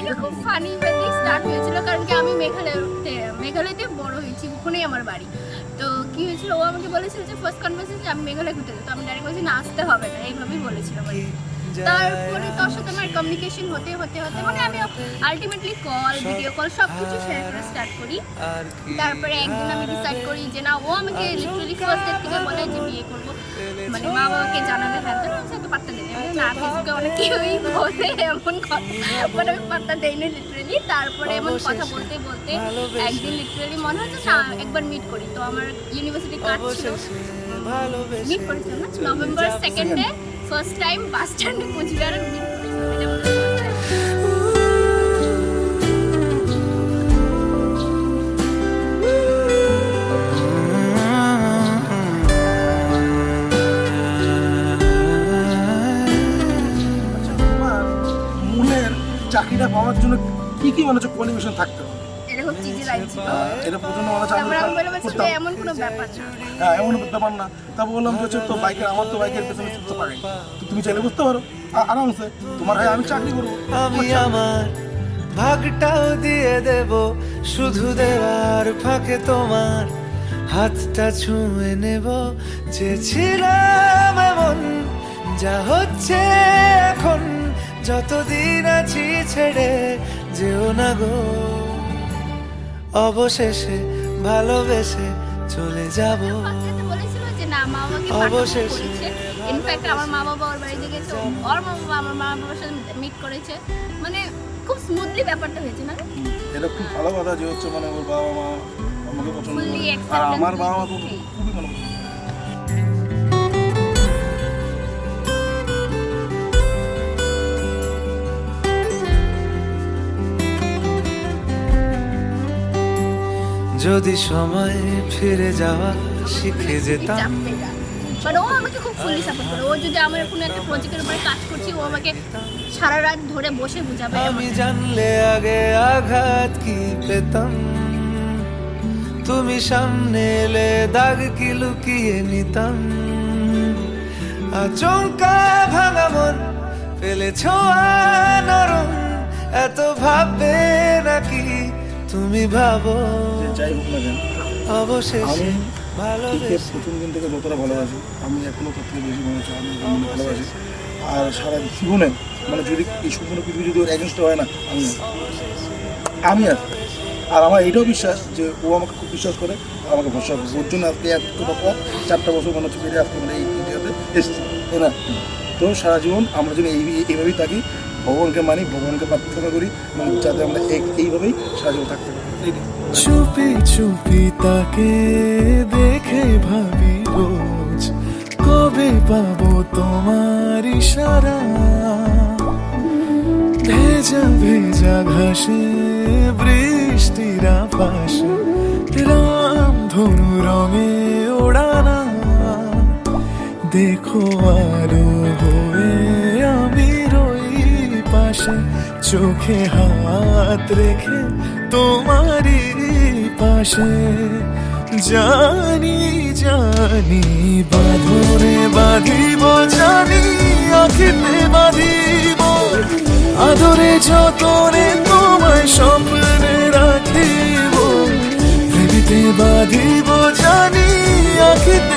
এটা খুব ফানি ওয়েতে স্টার্ট হয়েছিল, কারণ কি আমি মেঘালয়তে বড় হয়েছি, ওখানেই আমার বাড়ি। তো কি হয়েছিল, ও আমাকে বলেছিল যে ফার্স্ট কনভারসেশন আমি মেঘালয় ঘুরতে যেতাম, আমি ডাইরেক্ট বলেছি না আসতে হবে না, এইভাবেই বলেছিল মানে। তারপরে তোর সাথে আমার কমিউনিকেশন হতে হতে হতে মানে আমি আলটিমেটলি কল, ভিডিও কল সব কিছু শেয়ার করে স্টার্ট করি। তারপরে একদিন আমি ডিসাইড করি যে না, ও আমাকে লিটারালি ফার্স্ট ডে থেকে বলে যে বিয়ে করবো, মানে মা বাবাকে জানাবে, হ্যাঁ তো তো পাত্তা দেয় না, ফেসবুকে অনেক কেউই বলে এমন কথা, মানে আমি পাত্তা দেই না লিটারালি। তারপরে এমন কথা বলতে বলতে একদিন লিটারালি মনে হচ্ছে না একবার মিট করি। তো আমার ইউনিভার্সিটি কাজ ছিল, মিট করেছিলাম না নভেম্বর 2 ফার্স্ট টাইম বাস স্ট্যান্ডে কোচবিহারে মিট করেছিলাম। চাকরিটা পাওয়ার জন্য কি কি মনে হচ্ছে কোয়ালিফিকেশন থাকতে হবে? এরকম চিঠি লাগছিল, এটা প্রথমে মনে হচ্ছে আমরা বললাম যে এমন কোনো ব্যাপার না, হ্যাঁ এমন ব্যাপার না। তারপর বললাম যে হচ্ছে তো বাইকের, আমার তো বাইকের পেছনে তো পারি, তো তুমি চাইলে বুঝতে পারো আরামসে, তোমার হয় আমি চাকরি করবো, আমি আমার ভাগটাও দিয়ে দেব, শুধু দেওয়ার ফাঁকে তোমার হাতটা ছুঁয়ে নেব। চেয়েছিলাম এমন যা হচ্ছে এখন, যতদিন আছি ছেড়ে যেও না গো, অবশেষে ভালোবেসে চলে যাব। বলেছিল যে না মা বাবাকে অবশেষে, ইনফ্যাক্ট আমার মা বাবা ওর বাড়িতে গেছে, ওর মা বাবা আমার মা বাবার সাথে মিট করেছে, মানে খুব স্মুথলি ব্যাপারটা হয়েছে না। এটা খুব ভালো কথা যে হচ্ছে মানে ওর বাবা মা আমাকে পছন্দ করে, আর আমার বাবা মা তো খুবই ভালো। যদি সময় ফিরে যাওয়া শিখে যেতাম, মানে ও আমাকে খুব ফুললি সাপোর্ট করে। ও যদি আমার কোনো একটা প্রজেক্টের উপরে কাজ করছি, ও আমাকে সারা রাত ধরে বসে বুঝাবে। আমি জানলে আগে আঘাত কি পেতাম, তুমি সামনে এলে দাগ কি লুকিয়ে নিতাম। আচমকা ভাঙা মন ফেলেছ নরম, এত ভাববে নাকি তুমি ভাবো। যাই হোক না কেন, অবশেষে আমি প্রথম দিন থেকে যতটা ভালোবাসি, আমি এখনো তার থেকে বেশি মনে হচ্ছে আমি ভালোবাসি। আর সারা জীবনে মানে যদি এই সম্পূর্ণ পৃথিবী যদি ওর এগেনস্ট হয় না, আমি আর আমার এইটাও বিশ্বাস যে ও আমাকে খুব বিশ্বাস করে, আর আমাকে ভরসা করে। ওর জন্য আজকে এতটা পর 4টা বছর মনে হচ্ছে বেরিয়ে আসতে মানে এই ইন্ডিয়াতে এসেছি, তাই না? তো সারা জীবন আমরা যদি এইভাবেই থাকি, ভগবানকে মানি, ভগবানকে প্রার্থনা করি, মানে যাতে আমরা এইভাবেই সারা জীবন থাকতে পারি। চুপি চুপি তাকে দেখে ভাবি রোজ, কবে পাবো তোমার ইশারা। ভেজা ভেজা ঘাসে বৃষ্টির পাশে, রাম ধনু রঙে ওড়ানা। দেখো আলো হয়ে আমি রই পাশে, চোখে হাত রেখে তোমারই পাশে। জানি জানি বাঁধনে বাঁধিব, জানি আখিতে বাঁধিব, আদরে যতনে তোমায় স্বপ্নে রাখিব। প্রেমিতে বাঁধিব, জানি আখিতে